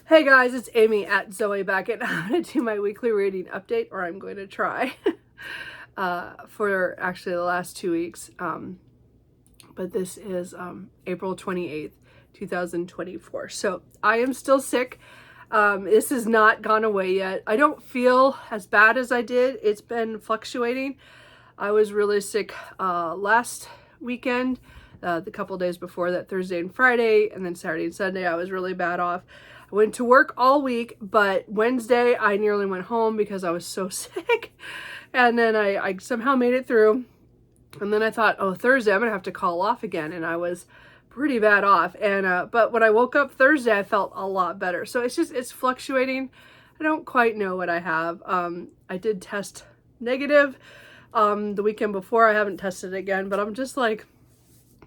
Hey guys, it's Amy at Zoe Beckett. I'm going to do my weekly reading update, or I'm going to try, for actually the last 2 weeks. But this is April 28th, 2024. So I am still sick. This has not gone away yet. I don't feel as bad as I did. It's been fluctuating. I was really sick last weekend, the couple days before that, Thursday and Friday, and then Saturday and Sunday I was really bad off. I went to work all week, but Wednesday I nearly went home because I was so sick. And then I somehow made it through. And then I thought, oh, Thursday I'm gonna have to call off again, and I was pretty bad off. And but when I woke up Thursday, I felt a lot better. So it's fluctuating. I don't quite know what I have. I did test negative the weekend before. I haven't tested it again, but I'm just like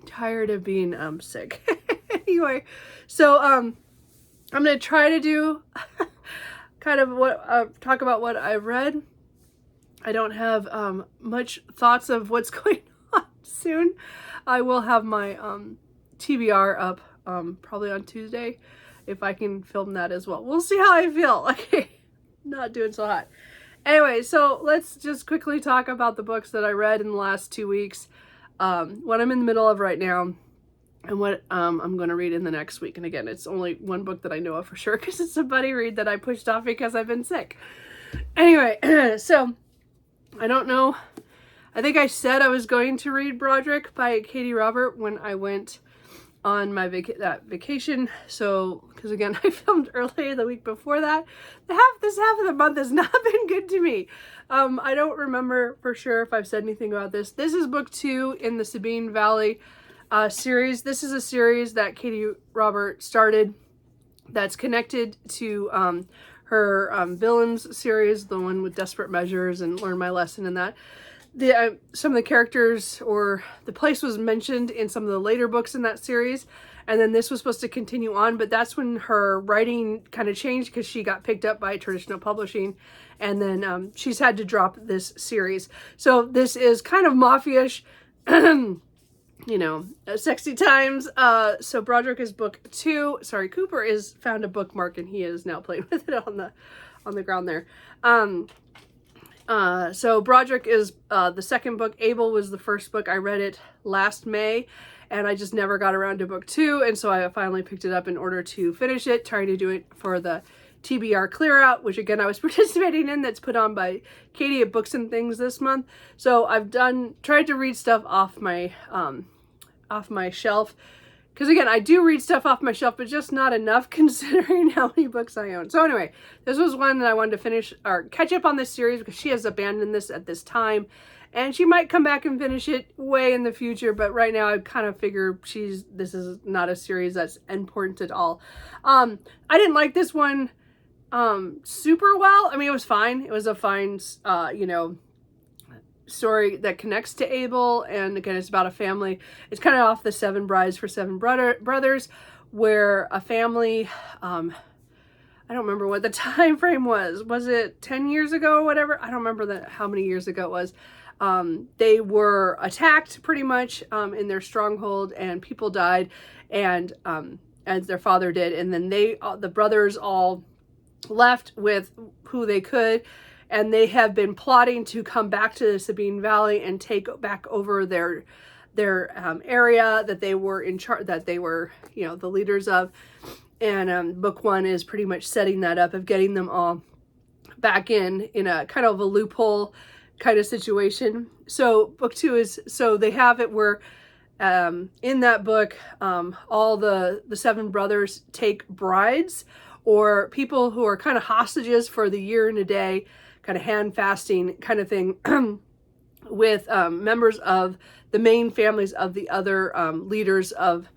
tired of being sick. Anyway, so I'm gonna try to do kind of what talk about what I've read. I don't have much thoughts of what's going on soon. I will have my TBR up probably on Tuesday if I can film that as well. We'll see how I feel. Okay, not doing so hot. Anyway, so let's just quickly talk about the books that I read in the last 2 weeks, what I'm in the middle of right now, and what I'm going to read in the next week. And again, it's only one book that I know of for sure because it's a buddy read that I pushed off because I've been sick. Anyway, so I don't know. I think I said I was going to read Brri by Katie Robert when I went on my vacation. So, because again, I filmed earlier the week before that. This half of the month has not been good to me. I don't remember for sure if I've said anything about this. This is book 2 in the Sabine Valley series. This is a series that Katie Robert started that's connected to her Villains series, the one with Desperate Measures and Learn My Lesson and that. Some of the characters or the place was mentioned in some of the later books in that series, and then this was supposed to continue on, but that's when her writing kind of changed because she got picked up by traditional publishing, and then she's had to drop this series. So this is kind of mafia-ish, you know, sexy times. So Brri is book 2. Sorry, Cooper is found a bookmark and he is now playing with it on the ground there. So Brri is the second book. Abel was the first book. I read it last May and I just never got around to book 2, and so I finally picked it up in order to finish it, trying to do it for the TBR Clear Out, which again I was participating in, that's put on by Katie at Books and Things this month. So I've tried to read stuff off my shelf, because again, I do read stuff off my shelf, but just not enough considering how many books I own. So anyway, this was one that I wanted to finish or catch up on this series because she has abandoned this at this time, and she might come back and finish it way in the future, but right now I kind of figure this is not a series that's important at all. I didn't like this one super well. I mean, it was fine. It was a fine, you know, story that connects to Abel, and again, it's about a family. It's kind of off the 7 Brides for 7 Brothers, where a family, I don't remember what the time frame was. Was it 10 years ago or whatever? I don't remember how many years ago it was. They were attacked pretty much in their stronghold, and people died, and as their father did, and then the brothers all left with who they could, and they have been plotting to come back to the Sabine Valley and take back over their area that they were in charge, that they were, you know, the leaders of. And book 1 is pretty much setting that up, of getting them all back in a kind of a loophole kind of situation. So book 2 is, so they have it where in that book, all the 7 brothers take brides, or people who are kind of hostages for the year and a day, kind of hand fasting kind of thing, with members of the main families of the other leaders of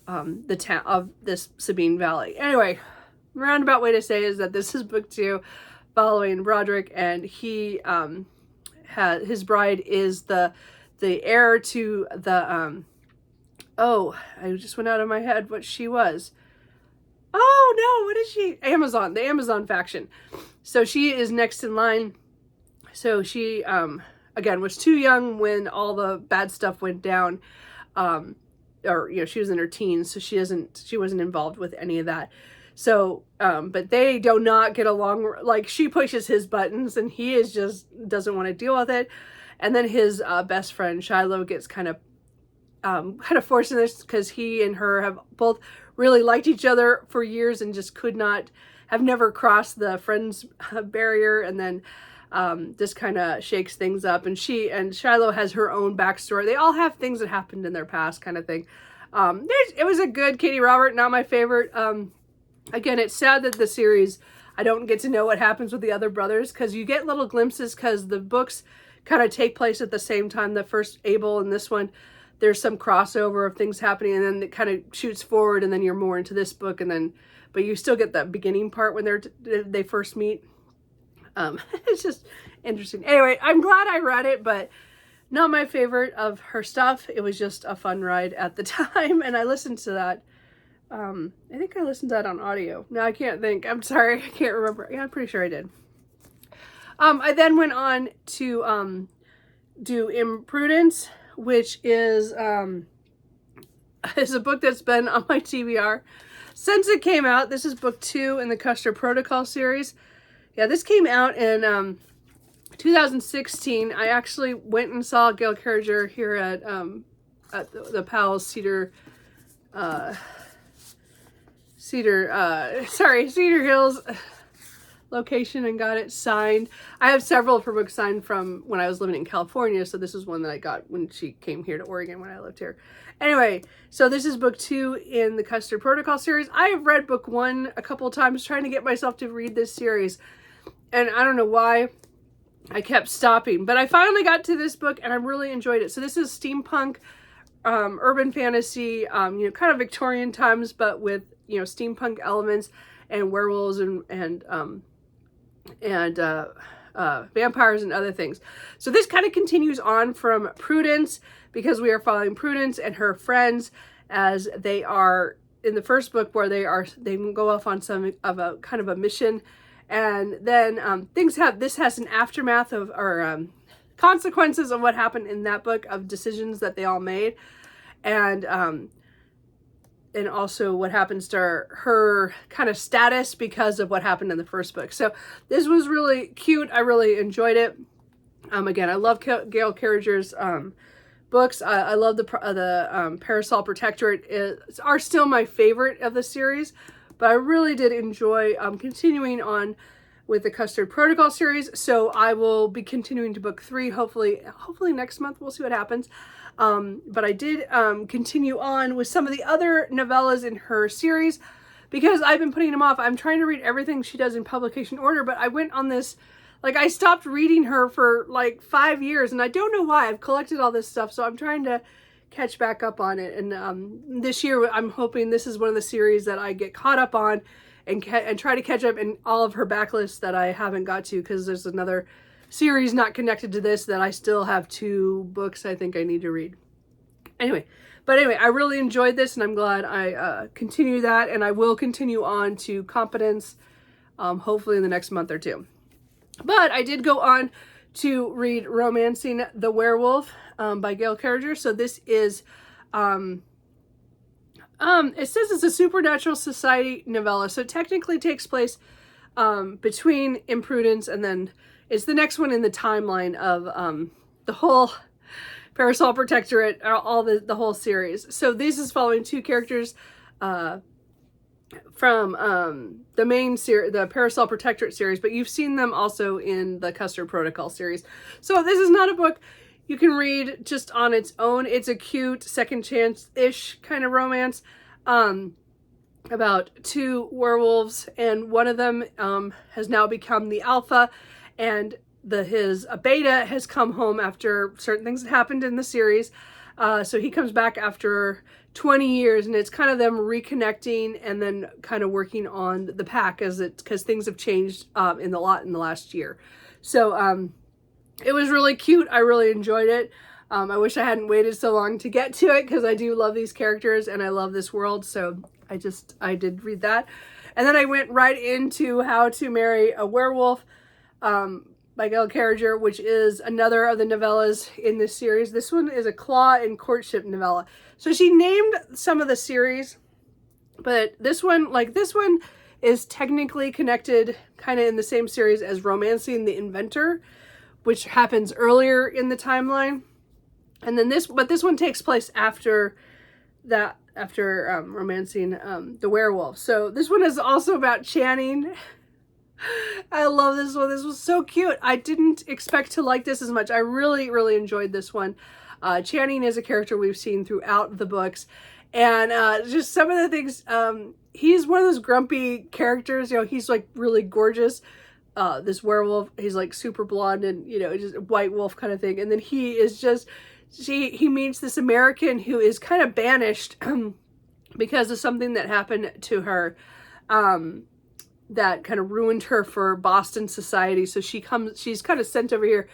the town of this Sabine Valley. Anyway, roundabout way to say is that this is book 2 following Brri, and he his bride is the heir to the oh, I just went out of my head what she was. Oh no, what is she? Amazon, the Amazon faction. So she is next in line. So she, again, was too young when all the bad stuff went down. Or, you know, she was in her teens, so she wasn't involved with any of that. So, but they do not get along. Like, she pushes his buttons and he is just doesn't want to deal with it. And then his best friend Shiloh gets kind of forced in this because he and her have both really liked each other for years and just have never crossed the friends barrier. And then this kind of shakes things up. And Shiloh has her own backstory. They all have things that happened in their past, kind of thing. It was a good Katie Robert, not my favorite. Again, it's sad that the series, I don't get to know what happens with the other brothers, because you get little glimpses because the books kind of take place at the same time. The first Abel and this one, there's some crossover of things happening, and then it kind of shoots forward, and then you're more into this book, and then, but you still get that beginning part when they first meet. It's just interesting. Anyway, I'm glad I read it, but not my favorite of her stuff. It was just a fun ride at the time, and I listened to that. I think I listened to that on audio. Now I can't think. I'm sorry. I can't remember. Yeah, I'm pretty sure I did. I then went on to do Imprudence, which is a book that's been on my TBR since it came out. This is book 2 in the Custer Protocol series. Yeah, this came out in 2016. I actually went and saw Gail Carriger here at the Powell's Cedar Hills location and got it signed. I have several of her books signed from when I was living in California, so this is one that I got when she came here to Oregon when I lived here. Anyway, so this is book 2 in the Custer Protocol series. I have read book 1 a couple of times trying to get myself to read this series, and I don't know why I kept stopping, but I finally got to this book and I really enjoyed it. So this is steampunk, urban fantasy, kind of Victorian times, but with, steampunk elements and werewolves and vampires and other things. So this kind of continues on from Prudence, because we are following Prudence and her friends as they are in the first book, where they go off on some of a kind of a mission, and then this has an aftermath of consequences of what happened in that book, of decisions that they all made, and also what happens to her kind of status because of what happened in the first book. So this was really cute. I really enjoyed it. Again, I love Gail Carriger's books. I love the Parasol Protectorate are still my favorite of the series, but I really did enjoy continuing on with the Custer Protocol series. So I will be continuing to book 3, hopefully next month. We'll see what happens. But I did continue on with some of the other novellas in her series, because I've been putting them off. I'm trying to read everything she does in publication order, but I went on this, I stopped reading her for 5 years, and I don't know why. I've collected all this stuff, so I'm trying to catch back up on it. And this year, I'm hoping this is one of the series that I get caught up on and try to catch up in all of her backlists that I haven't got to, because there's another series not connected to this that I still have 2 books I think I need to read. Anyway, I really enjoyed this, and I'm glad I continue that, and I will continue on to Competence, hopefully in the next month or 2. But I did go on to read Romancing the Werewolf by Gail Carriger. So this is, it says it's a supernatural society novella. So it technically takes place between Imprudence, and then it's the next one in the timeline of the whole Parasol Protectorate, all the whole series. So this is following 2 characters from the main series, the Parasol Protectorate series, but you've seen them also in the Custer Protocol series. So this is not a book you can read just on its own. It's a cute second chance-ish kind of romance about 2 werewolves, and one of them has now become the alpha, and his beta has come home after certain things that happened in the series. So he comes back after 20 years, and it's kind of them reconnecting and then kind of working on the pack because things have changed in the last year. So it was really cute. I really enjoyed it. I wish I hadn't waited so long to get to it, because I do love these characters and I love this world. So I did read that. And then I went right into How to Marry a Werewolf by Gail Carriger, which is another of the novellas in this series. This one is a claw and courtship novella. So she named some of the series, but this one is technically connected kind of in the same series as Romancing the Inventor, which happens earlier in the timeline. And then this one takes place after that, after Romancing the Werewolf. So this one is also about Channing. I love this one. This was so cute. I didn't expect to like this as much. I really, really enjoyed this one. Channing is a character we've seen throughout the books. And just some of the things, he's one of those grumpy characters. You know, he's like really gorgeous. This werewolf, he's like super blonde and, you know, just a white wolf kind of thing. And then he is just, he meets this American who is kind of banished because of something that happened to her that kind of ruined her for Boston society. So she's kind of sent over here,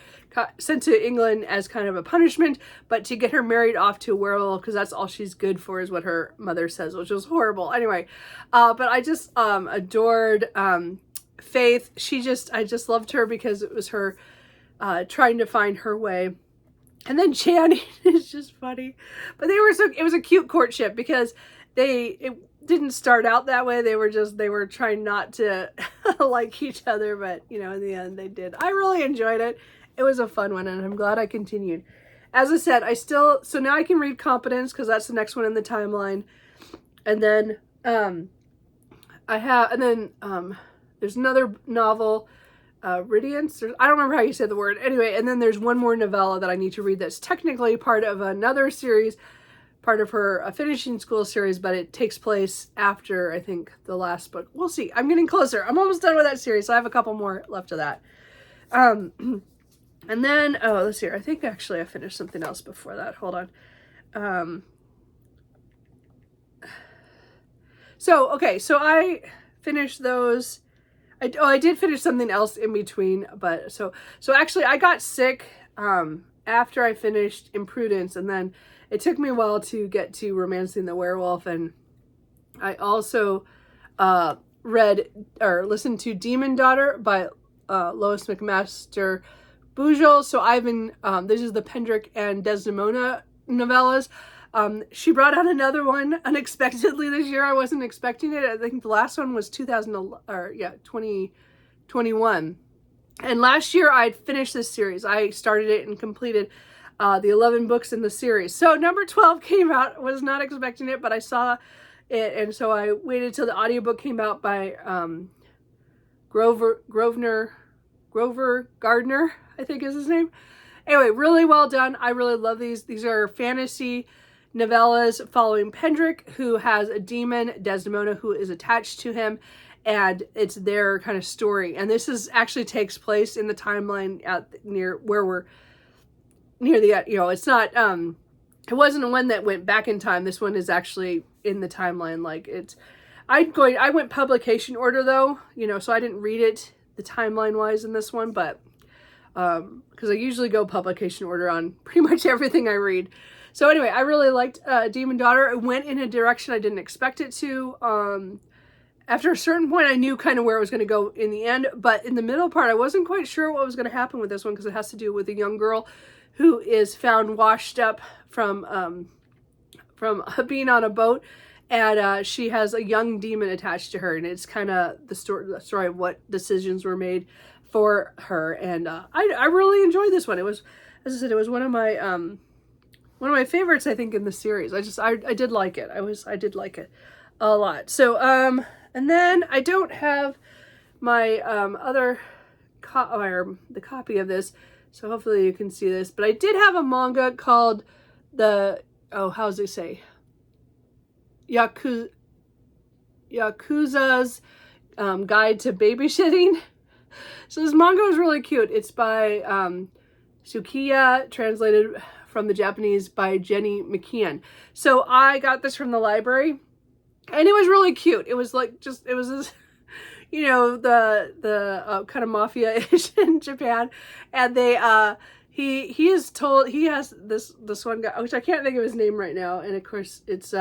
sent to England as kind of a punishment, but to get her married off to a werewolf, because that's all she's good for, is what her mother says, which was horrible. Anyway, but I just adored Faith. I just loved her because it was her trying to find her way. And then Channing is just funny. But it was a cute courtship because it didn't start out that way. They were trying not to like each other, but you know, in the end they did. I really enjoyed it. It was a fun one, and I'm glad I continued. As I said, so now I can read Competence, because that's the next one in the timeline. And then there's another novel, Radiance. I don't remember how you say the word. Anyway, and then there's one more novella that I need to read that's technically part of another series, part of her finishing school series, but it takes place after, I think, the last book. We'll see. I'm getting closer. I'm almost done with that series, so I have a couple more left of that. And then, let's see here. I think actually I finished something else before that. Hold on. So I finished those. I did finish something else in between, but so actually I got sick after I finished Imprudence, and then it took me a while to get to Romancing the Werewolf, and I also read or listened to Demon Daughter by Lois McMaster Bujold. So I've been, this is the Pendrick and Desdemona novellas. She brought out another one unexpectedly this year. I wasn't expecting it. I think the last one was 2021. And last year I'd finished this series. I started it and completed the 11 books in the series. So number 12 came out. Was not expecting it, but I saw it, and so I waited till the audiobook came out by Grover Gardner, I think is his name. Anyway, really well done. I really love these. These are fantasy novellas following Pendrick, who has a demon, Desdemona, who is attached to him, and it's their kind of story. And this actually takes place in the timeline near the, you know, it's not, it wasn't one that went back in time. This one is actually in the timeline. Like I went publication order though, you know, so I didn't read it the timeline wise in this one, but because I usually go publication order on pretty much everything I read. So anyway, I really liked Demon Daughter. It went in a direction I didn't expect it to. After a certain point, I knew kind of where it was going to go in the end, but in the middle part, I wasn't quite sure what was going to happen with this one, because it has to do with a young girl who is found washed up from being on a boat, and she has a young demon attached to her, and it's kind of the story of what decisions were made for her. And I really enjoyed this one. It was, as I said, it was one of my favorites, I think, in the series. I did like it. I did like it a lot. So and then I don't have my other the copy of this, so hopefully you can see this, but I did have a manga called how does it say? Yakuza's Guide to Babysitting. So this manga was really cute. It's by Sukiya, translated from the Japanese by Jenny McKeon. So I got this from the library, and it was really cute. It was like it was this, you know, the kind of mafia-ish in Japan, and they he has this one guy, which I can't think of his name right now, and of course it's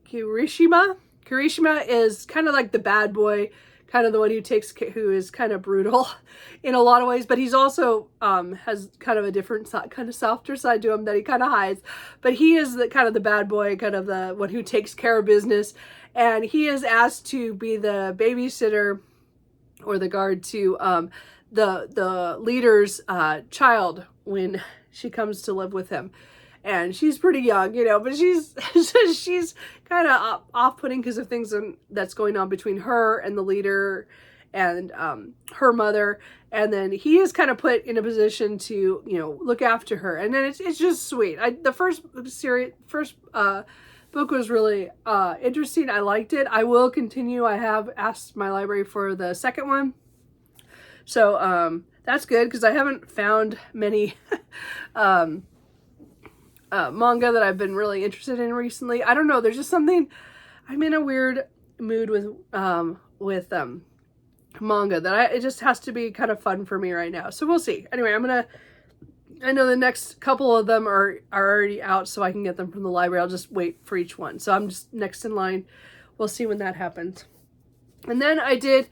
Kirishima. Kirishima is kind of like the bad boy, kind of the one who is kind of brutal in a lot of ways, but he's also has kind of a different kind of softer side to him that he kind of hides. But he is the kind of the bad boy, kind of the one who takes care of business, and he is asked to be the babysitter or the guard to the leader's child when she comes to live with him. And she's pretty young, you know, but she's she's kind of off-putting because of things that's going on between her and the leader and her mother. And then he is kind of put in a position to, you know, look after her. And then it's just sweet. The first book was really interesting. I liked it. I will continue. I have asked my library for the second one. So that's good because I haven't found many manga that I've been really interested in recently. I don't know. There's just something. I'm in a weird mood with manga that it just has to be kind of fun for me right now. So we'll see. Anyway, I know the next couple of them are already out, so I can get them from the library. I'll just wait for each one. So I'm just next in line. We'll see when that happens. And then I did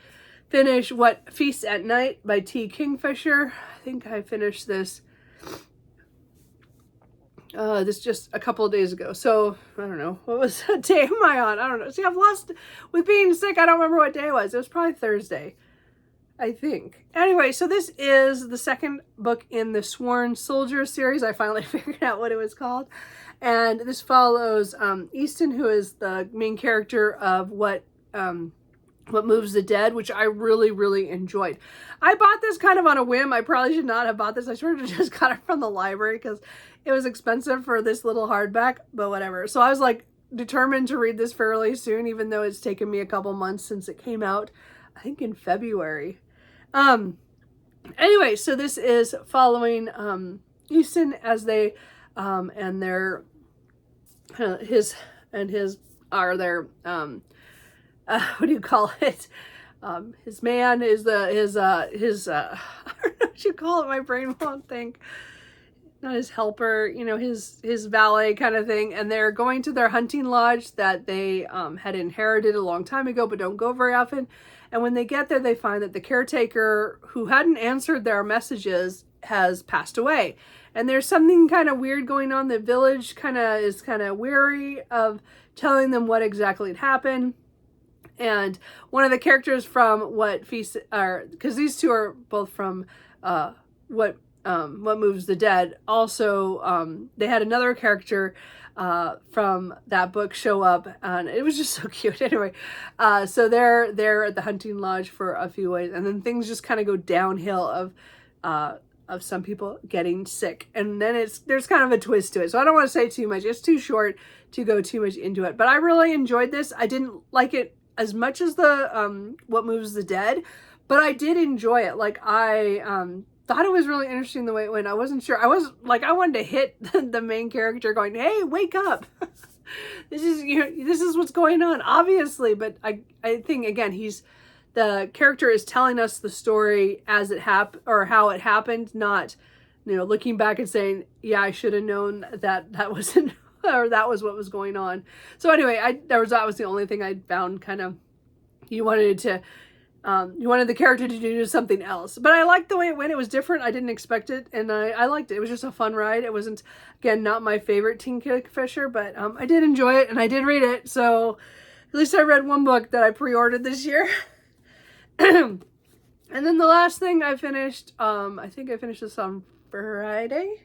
finish What Feasts at Night by T. Kingfisher. I think I finished this just a couple of days ago. So I don't know, what day am I on? I don't know. See, I've lost with being sick. I don't remember what day it was. It was probably Thursday, I think. Anyway, so this is the second book in the Sworn Soldier series. I finally figured out what it was called. And this follows Easton, who is the main character of What Moves the Dead, which I really, really enjoyed. I bought this kind of on a whim. I probably should not have bought this. I sort of just got it from the library because it was expensive for this little hardback, but whatever. So I was like determined to read this fairly soon, even though it's taken me a couple months since it came out, I think in February. Anyway, so this is following Easton as they and their his what do you call it? His man is I don't know what you call it. My brain won't think. Not his helper, you know, his valet kind of thing. And they're going to their hunting lodge that they had inherited a long time ago, but don't go very often. And when they get there, they find that the caretaker who hadn't answered their messages has passed away. And there's something kind of weird going on. The village is kind of weary of telling them what exactly had happened. And one of the characters from What Feast are, because these two are both from What Moves the Dead. Also, they had another character from that book show up, and it was just so cute. Anyway, so they're at the hunting lodge for a few ways, and then things just kind of go downhill of some people getting sick, and then there's kind of a twist to it. So I don't want to say too much. It's too short to go too much into it. But I really enjoyed this. I didn't like it as much as the What Moves the Dead, but I did enjoy it. Like I thought it was really interesting the way it went. I wasn't sure. I wanted to hit the main character going, "Hey, wake up. This is what's going on, obviously." But I think again, the character is telling us the story as it happened or how it happened, not, you know, looking back and saying, "Yeah, I should have known that wasn't or that was what was going on." So anyway, that was the only thing I found kind of you wanted the character to do something else. But I liked the way it went. It was different. I didn't expect it, and I liked it. It was just a fun ride. It wasn't, again, not my favorite Teen Kingfisher, but I did enjoy it, and I did read it. So at least I read one book that I pre-ordered this year. And then the last thing I finished, I think I finished this on Friday?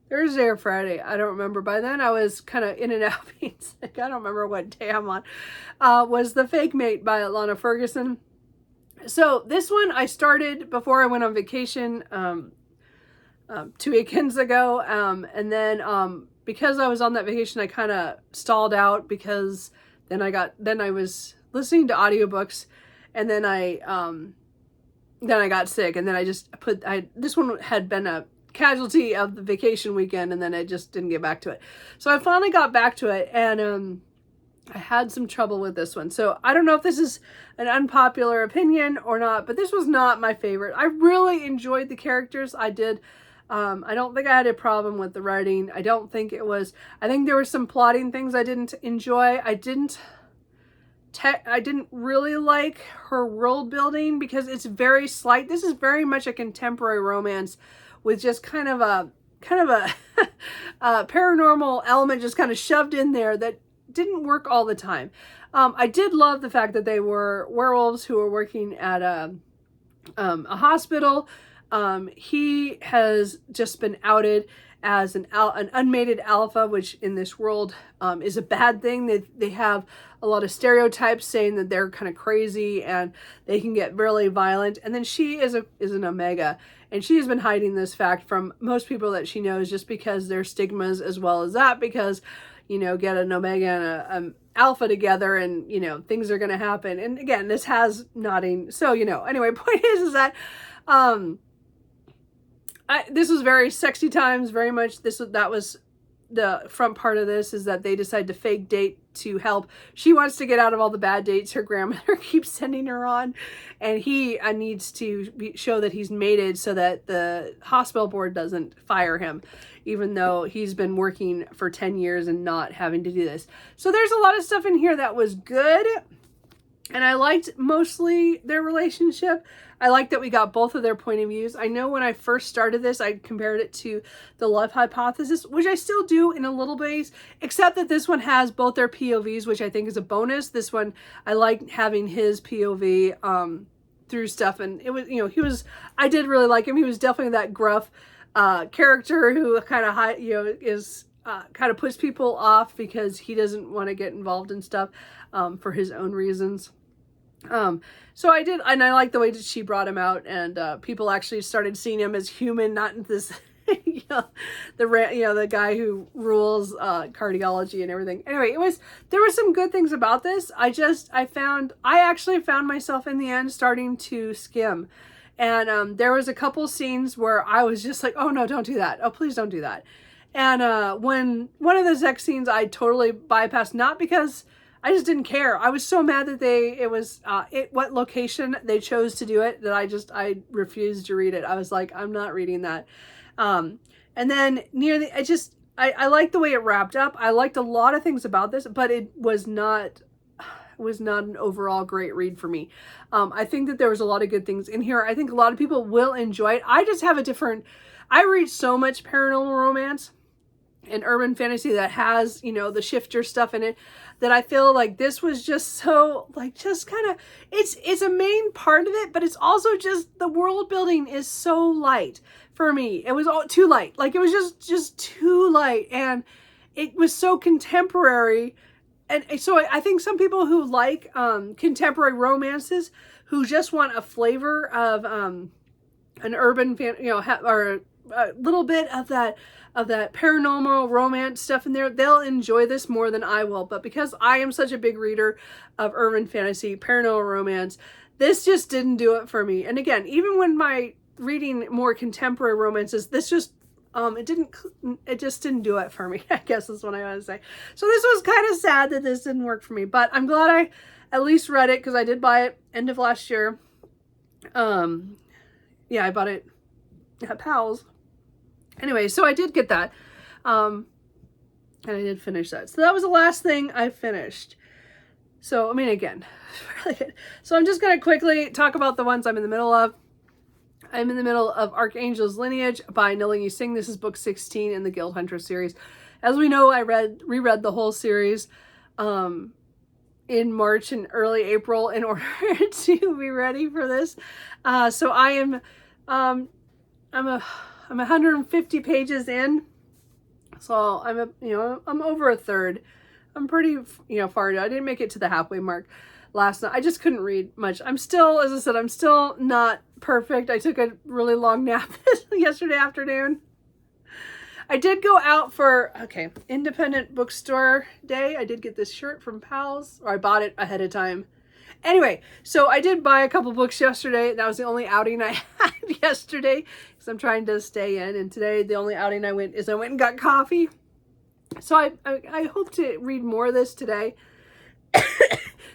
Thursday or Friday, I don't remember. By then I was kind of in and out being sick. I don't remember what day I'm on. Was The Fake Mate by Lana Ferguson. So this one I started before I went on vacation 2 weekends ago. And then because I was on that vacation, I kind of stalled out because then I was listening to audiobooks, and then I got sick, and then I just this one had been a casualty of the vacation weekend, and then I just didn't get back to it. So I finally got back to it, and I had some trouble with this one. So I don't know if this is an unpopular opinion or not, but this was not my favorite. I really enjoyed the characters. I did. I don't think I had a problem with the writing. I think there were some plotting things I didn't enjoy. I didn't really like her world building because it's very slight. This is very much a contemporary romance with just kind of a paranormal element just kind of shoved in there that didn't work all the time. I did love the fact that they were werewolves who were working at a hospital. He has just been outed as an unmated alpha, which in this world is a bad thing. They have a lot of stereotypes saying that they're kind of crazy and they can get really violent. And then she is an omega, and she has been hiding this fact from most people that she knows, just because there's stigmas as well as that, because, you know, get an omega and an alpha together and, you know, things are going to happen. And again, this has nodding. So, you know, anyway, point is that this was very sexy times, very much. That was the front part of this, is that they decide to fake date to help. She wants to get out of all the bad dates her grandmother keeps sending her on, and he needs to show that he's mated so that the hospital board doesn't fire him, even though he's been working for 10 years and not having to do this. So there's a lot of stuff in here that was good, and I liked mostly their relationship. I like that we got both of their point of views. I know when I first started this, I compared it to the Love Hypothesis, which I still do in a little ways, except that this one has both their POVs, which I think is a bonus. This one, I like having his POV through stuff, and it was, you know, I did really like him. He was definitely that gruff character who kind of, you know, is kind of puts people off because he doesn't want to get involved in stuff for his own reasons. So I did, and I like the way that she brought him out, and people actually started seeing him as human, not this, you know, the guy who rules cardiology and everything. Anyway, there were some good things about this. I actually found myself in the end starting to skim, and there was a couple scenes where I was just like, oh no, don't do that. Oh, please don't do that. And when one of the sex scenes I totally bypassed, not because I just didn't care. I was so mad that what location they chose to do it, that I refused to read it. I was like, I'm not reading that. And then I liked the way it wrapped up. I liked a lot of things about this, but it was not an overall great read for me. I think that there was a lot of good things in here. I think a lot of people will enjoy it. I read so much paranormal romance and urban fantasy that has, you know, the shifter stuff in it, that I feel like this was just so, like, just kind of, it's a main part of it, but it's also just, the world building is so light for me. It was all too light. Like, it was just too light, and it was so contemporary. And so I think some people who like contemporary romances, who just want a flavor of an urban fan, you know, or a little bit of that paranormal romance stuff in there, they'll enjoy this more than I will. But because I am such a big reader of urban fantasy, paranormal romance, this just didn't do it for me. And again, even when my reading more contemporary romances, this just it just didn't do it for me, I guess is what I want to say. So this was kind of sad that this didn't work for me, but I'm glad I at least read it, because I did buy it end of last year. Yeah, I bought it at Pals. Anyway, so I did get that, and I did finish that. So that was the last thing I finished. So, I mean, again, really good. So I'm just going to quickly talk about the ones I'm in the middle of. I'm in the middle of Archangels Lineage by Nalini Singh. This is book 16 in the Guild Hunter series. As we know, I reread the whole series in March and early April in order to be ready for this. So I am, I'm 150 pages in, so I'm over a third. I'm pretty, far. I didn't make it to the halfway mark last night. I just couldn't read much. I'm still, as I said, I'm still not perfect. I took a really long nap yesterday afternoon. I did go out for, independent bookstore day. I did get this shirt from Pals, or I bought it ahead of time. Anyway, so I did buy a couple books yesterday. That was the only outing I had yesterday, because I'm trying to stay in. And today, the only outing I went and got coffee. So I hope to read more of this today.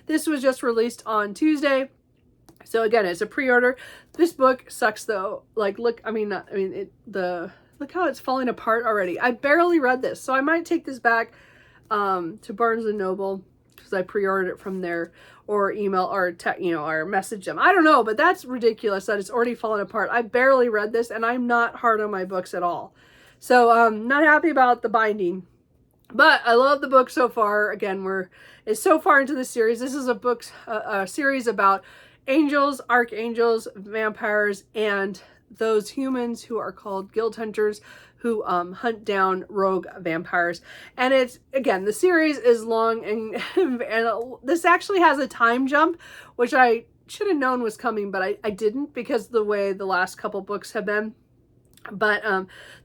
This was just released on Tuesday. So again, it's a pre-order. This book sucks though. Like, look how it's falling apart already. I barely read this, so I might take this back to Barnes and Noble, because I pre-ordered it from there, or email or message them. I don't know, but that's ridiculous that it's already fallen apart. I barely read this, and I'm not hard on my books at all. So not happy about the binding. But I love the book so far. Again, it's so far into the series. This is a series about angels, archangels, vampires, and those humans who are called guild hunters who hunt down rogue vampires. And it's, again, the series is long, and this actually has a time jump, which I should have known was coming, but I didn't, because the way the last couple books have been. But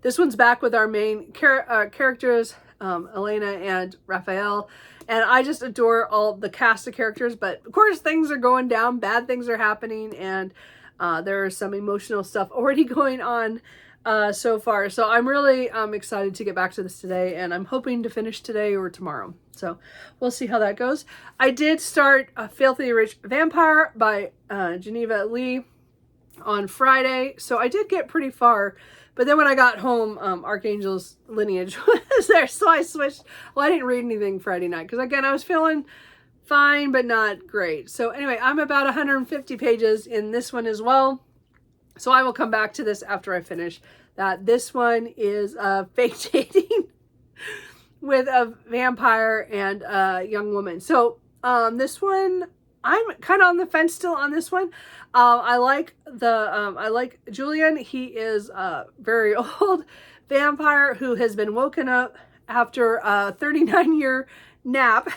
this one's back with our main characters, Elena and Raphael, and I just adore all the cast of characters. But of course, things are going down, bad things are happening, and there is some emotional stuff already going on so far. So I'm really excited to get back to this today, and I'm hoping to finish today or tomorrow. So we'll see how that goes. I did start Filthy Rich Vampire by Geneva Lee on Friday, so I did get pretty far. But then when I got home, Archangels Lineage was there, so I switched. Well, I didn't read anything Friday night because, again, I was feeling fine but not great. So anyway, I'm about 150 pages in this one as well, so I will come back to this after I finish that. This one is fake dating with a vampire and a young woman. So this one, I'm kind of on the fence still on this one. I like Julian. He is a very old vampire who has been woken up after a 39-year nap.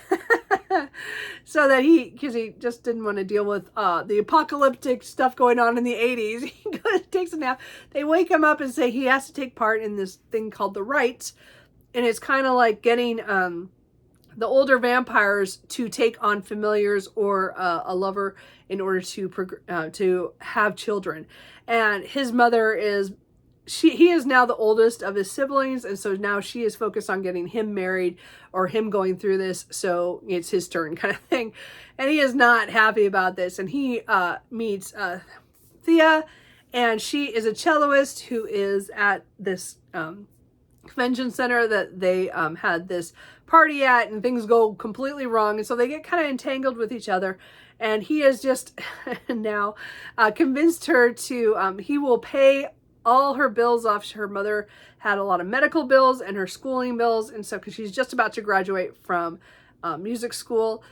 So that because he just didn't want to deal with the apocalyptic stuff going on in the 80s. He goes, takes a nap. They wake him up and say he has to take part in this thing called the rites. And it's kind of like getting the older vampires to take on familiars or a lover in order to have children. And his mother he is now the oldest of his siblings, and so now she is focused on getting him married or him going through this, so it's his turn kind of thing. And he is not happy about this, and he meets Thea, and she is a celloist who is at this convention center that they had this party at, and things go completely wrong, and so they get kind of entangled with each other. And he has just now convinced her to he will pay all her bills off. Her mother had a lot of medical bills and her schooling bills, and so because she's just about to graduate from music school,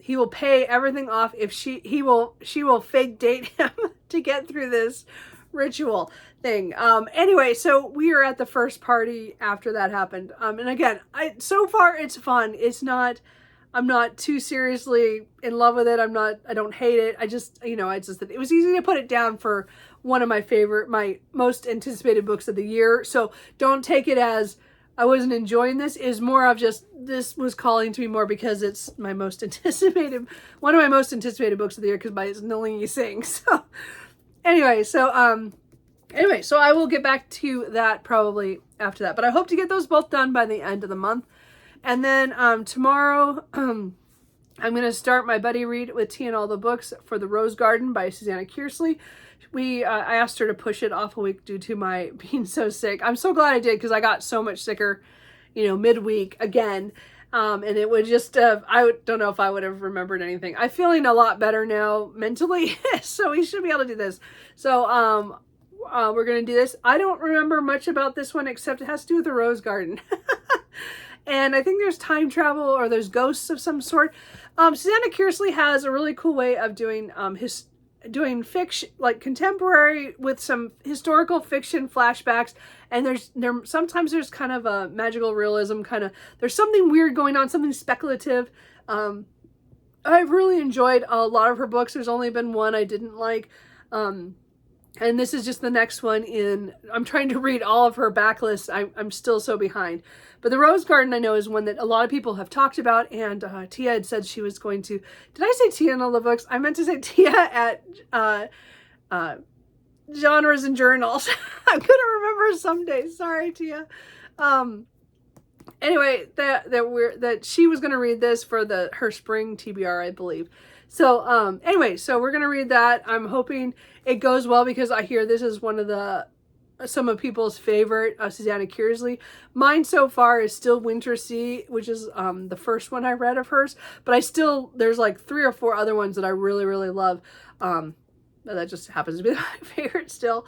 he will pay everything off if she will fake date him to get through this ritual thing. Anyway, so we are at the first party after that happened. And again, so far it's fun. I'm not too seriously in love with it. I don't hate it. I just, it was easy to put it down for one of my most anticipated books of the year. So don't take it as I wasn't enjoying this. Is more of just, this was calling to me more because it's one of my most anticipated books of the year, because by Nalini Singh. So anyway, so I will get back to that probably after that. But I hope to get those both done by the end of the month. And then tomorrow, I'm going to start my buddy read with Tea and All the Books for The Rose Garden by Susanna Kearsley. I asked her to push it off a week due to my being so sick. I'm so glad I did, because I got so much sicker, midweek again. And it would just, I don't know if I would have remembered anything. I'm feeling a lot better now mentally, so we should be able to do this. So we're going to do this. I don't remember much about this one, except it has to do with the Rose Garden. And I think there's time travel, or there's ghosts of some sort. Susanna Kearsley has a really cool way of doing doing fiction, like contemporary with some historical fiction flashbacks. And sometimes there's kind of a magical realism there's something weird going on, something speculative. I've really enjoyed a lot of her books. There's only been one I didn't like. And this is just the next one I'm trying to read all of her backlist. I'm still so behind. But The Rose Garden, I know, is one that a lot of people have talked about. And Tia had said she was going to, did I say Tia in all the books? I meant to say Tia at Genres and Journals. I'm going to remember someday. Sorry, Tia. Anyway, that she was going to read this for her spring TBR, I believe. So anyway, so we're going to read that. I'm hoping it goes well, because I hear this is one of some of people's favorite Susanna Kearsley. Mine so far is still Winter Sea, which is the first one I read of hers. But there's like 3 or 4 other ones that I really, really love. That just happens to be my favorite still.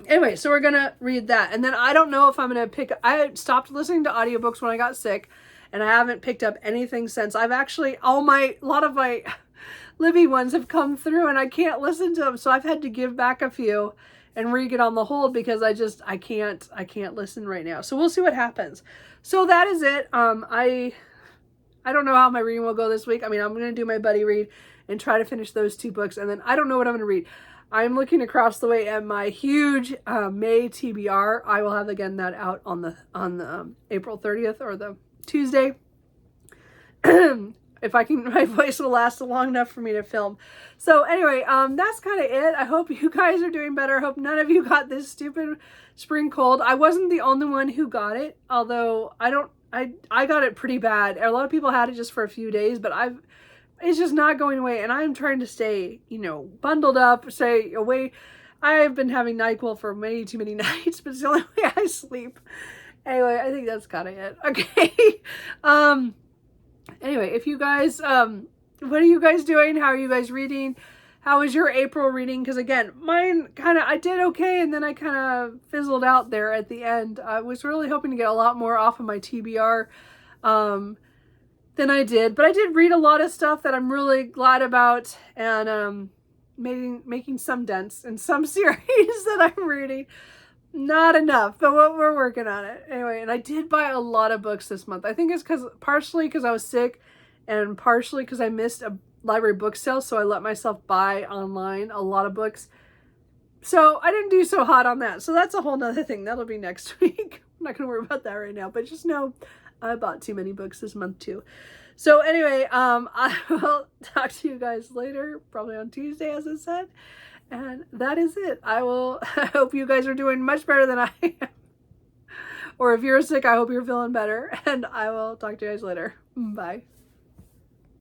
Anyway, so we're gonna read that. And then I don't know if I'm gonna I stopped listening to audiobooks when I got sick, and I haven't picked up anything since. I've actually, a lot of my Libby ones have come through and I can't listen to them. So I've had to give back a few and re-get on the hold because I can't listen right now. So we'll see what happens. So that is it. I don't know how my reading will go this week. I mean, I'm gonna do my buddy read and try to finish those 2 books, and then I don't know what I'm gonna read. I'm looking across the way at my huge May TBR. I will have again that out on the April 30th or the Tuesday. If I can, my voice will last long enough for me to film. So anyway, that's kind of it. I hope you guys are doing better. I hope none of you got this stupid spring cold. I wasn't the only one who got it, although I got it pretty bad. A lot of people had it just for a few days, but it's just not going away, and I'm trying to stay, bundled up, stay away. I've been having NyQuil for many too many nights, but it's the only way I sleep. Anyway, I think that's kind of it. Okay. Anyway, if you guys, what are you guys doing? How are you guys reading? How was your April reading? Because again, mine I did okay, and then I kind of fizzled out there at the end. I was really hoping to get a lot more off of my TBR, than I did, but I did read a lot of stuff that I'm really glad about, and making some dents in some series that I'm reading. Not enough, but we're working on it anyway. And I did buy a lot of books this month. I think it's partially because I was sick, and partially because I missed a library book sale, so I let myself buy online a lot of books. So I didn't do so hot on that. So that's a whole nother thing. That'll be next week. I'm not gonna worry about that right now, but just know I bought too many books this month too. So anyway, I will talk to you guys later, probably on Tuesday, as I said. And that is it. I hope you guys are doing much better than I am. Or if you're sick, I hope you're feeling better. And I will talk to you guys later. Bye.